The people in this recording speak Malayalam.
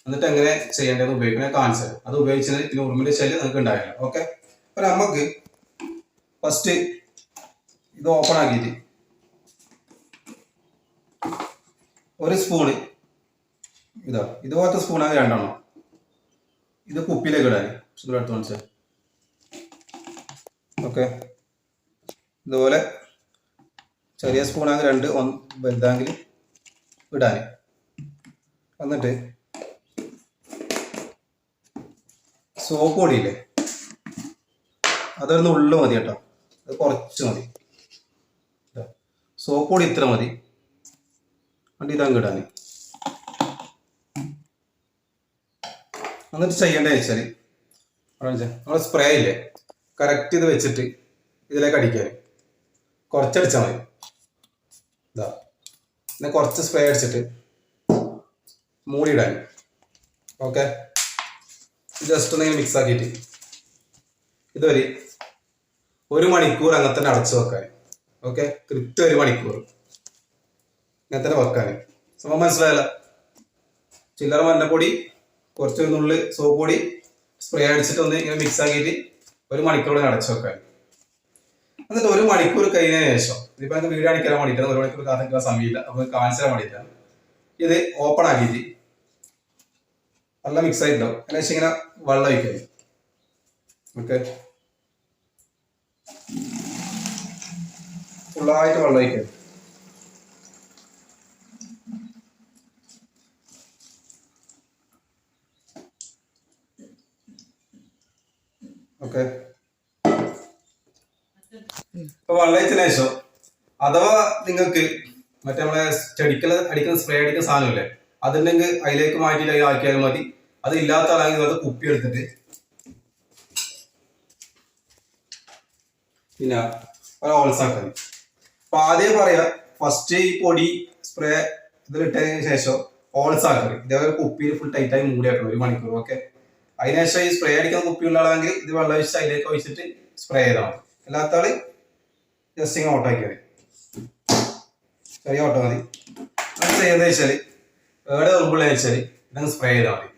എന്നിട്ട് എങ്ങനെ ചെയ്യേണ്ടതെന്ന് ഉപയോഗിക്കണേ കാണിച്ചത്. അത് ഉപയോഗിച്ചാൽ പിന്നെ ഉറുമ്പിന്റെ ശല്യം നിങ്ങൾക്ക് ഉണ്ടാവില്ല. ഓക്കെ, അപ്പൊ നമുക്ക് ഫസ്റ്റ് ഇത് ഓപ്പൺ ആക്കിയിട്ട് ഒരു സ്പൂണ് ഇതുപോലത്തെ സ്പൂണാണ് 2 എണ്ണം. ഇത് കുപ്പിയിലേക്ക് ഇടാൻ എടുത്ത് കാണിച്ചാൽ. ഓക്കെ, ഇതുപോലെ ചെറിയ സ്പൂണാണെങ്കിൽ 2, വലുതാങ്കിൽ ഇടാൻ. എന്നിട്ട് സോപ്പ് പൊടിയില്ലേ, അതൊന്ന് ഉള്ളു മതി കേട്ടോ, അത് കുറച്ച് മതി. സോപ്പ് പൊടി ഇത്ര മതി. എന്നിട്ട് ഇതങ്ങ് ഇടാൻ. എന്നിട്ട് ചെയ്യേണ്ടത് വെച്ചാൽ നമ്മൾ സ്പ്രേ ഇല്ലേ, കറക്റ്റ് ഇത് വെച്ചിട്ട് ഇതിലേക്ക് അടിക്കാൻ കുറച്ചടിച്ചാൽ മതി. ഇതാ, പിന്നെ കുറച്ച് സ്പ്രേ അടിച്ചിട്ട് മൂടിയിടാൻ. ഓക്കെ, ജസ്റ്റ് ഒന്ന് മിക്സ് ആക്കിയിട്ട് ഇതൊരു 1 മണിക്കൂർ അങ്ങനെ തന്നെ അടച്ചു വെക്കാൻ. ഓക്കെ, കൃത്യം 1 മണിക്കൂർ ഇങ്ങനെ തന്നെ വെക്കാൻ. സംഭവം മനസ്സിലായല്ലോ? ചില്ലറ മഞ്ഞപ്പൊടി, കുറച്ച് നുള്ളി സോപ്പ് പൊടി, സ്പ്രേ അടിച്ചിട്ട് ഒന്ന് ഇങ്ങനെ മിക്സ് ആക്കിയിട്ട് 1 മണിക്കൂറോടെ അടച്ചു വെക്കാൻ. എന്നിട്ട് 1 മണിക്കൂർ കഴിഞ്ഞതിന് ശേഷം, ഇതിപ്പോൾ നമുക്ക് വീഡിയോ അടിക്കാൻ വേണ്ടിയിട്ടാണ്, 1 മണിക്കൂർ കാത്തിരിക്കാൻ സമയമില്ല, അപ്പോൾ കാണിച്ചു തരാൻ വേണ്ടിയിട്ടാണ്. ഇത് ഓപ്പൺ ആക്കിയിട്ട് നല്ല മിക്സ് ആയിട്ടുണ്ടാവും. അതിനുശേഷം ഇങ്ങനെ വെള്ളം ഒഴിക്കരുത്. ഓക്കെ, ഫുള്ളായിട്ട് വെള്ളം ഒഴിക്കരുത്. ഓക്കെ, ഇപ്പൊ വെള്ളം ഒഴിച്ചതിന് ശേഷം അഥവാ നിങ്ങൾക്ക് മറ്റേ നമ്മളെ ചെടിക്കൽ അടിക്കുന്ന സ്പ്രേ അടിക്കുന്ന സാധനമില്ലേ, അതുണ്ടെങ്കിൽ അതിലേക്ക് മാറ്റിയിട്ട് അതിൽ ആക്കിയാൽ മതി. അത് ഇല്ലാത്ത ആളാണെങ്കിൽ അത് കുപ്പി എടുത്തിട്ട് പിന്നെ ഹോൾസാക്കാൻ. അപ്പൊ ആദ്യം പറയാ, ഫസ്റ്റ് ഈ പൊടി സ്പ്രേ ഇതിലിട്ടതിന് ശേഷം ഹോൾസ് ആക്കരുത്. ഇതേപോലെ കുപ്പിയിൽ ഫുൾ ടൈറ്റായി മൂടി ആക്കണം 1 മണിക്കൂർ. ഓക്കെ, അതിനുശേഷം ഈ സ്പ്രേ അടിക്കുന്ന കുപ്പിയുള്ള ആളാണെങ്കിൽ ഇത് വെള്ളം ഒഴിച്ച് അതിലേക്ക് ഒഴിച്ചിട്ട് സ്പ്രേ ചെയ്താൽ മതി. അല്ലാത്ത ആള് ജസ്റ്റ് ഇങ്ങനെ ഓട്ടാക്കിയാൽ ചെറിയ ഓട്ടം മതി. അത് ചെയ്യുന്നത് വെച്ചാൽ എവിടെ ഉറുമ്പുള്ള വെച്ചാൽ ഇതങ്ങ് സ്പ്രേ ചെയ്താൽ മതി.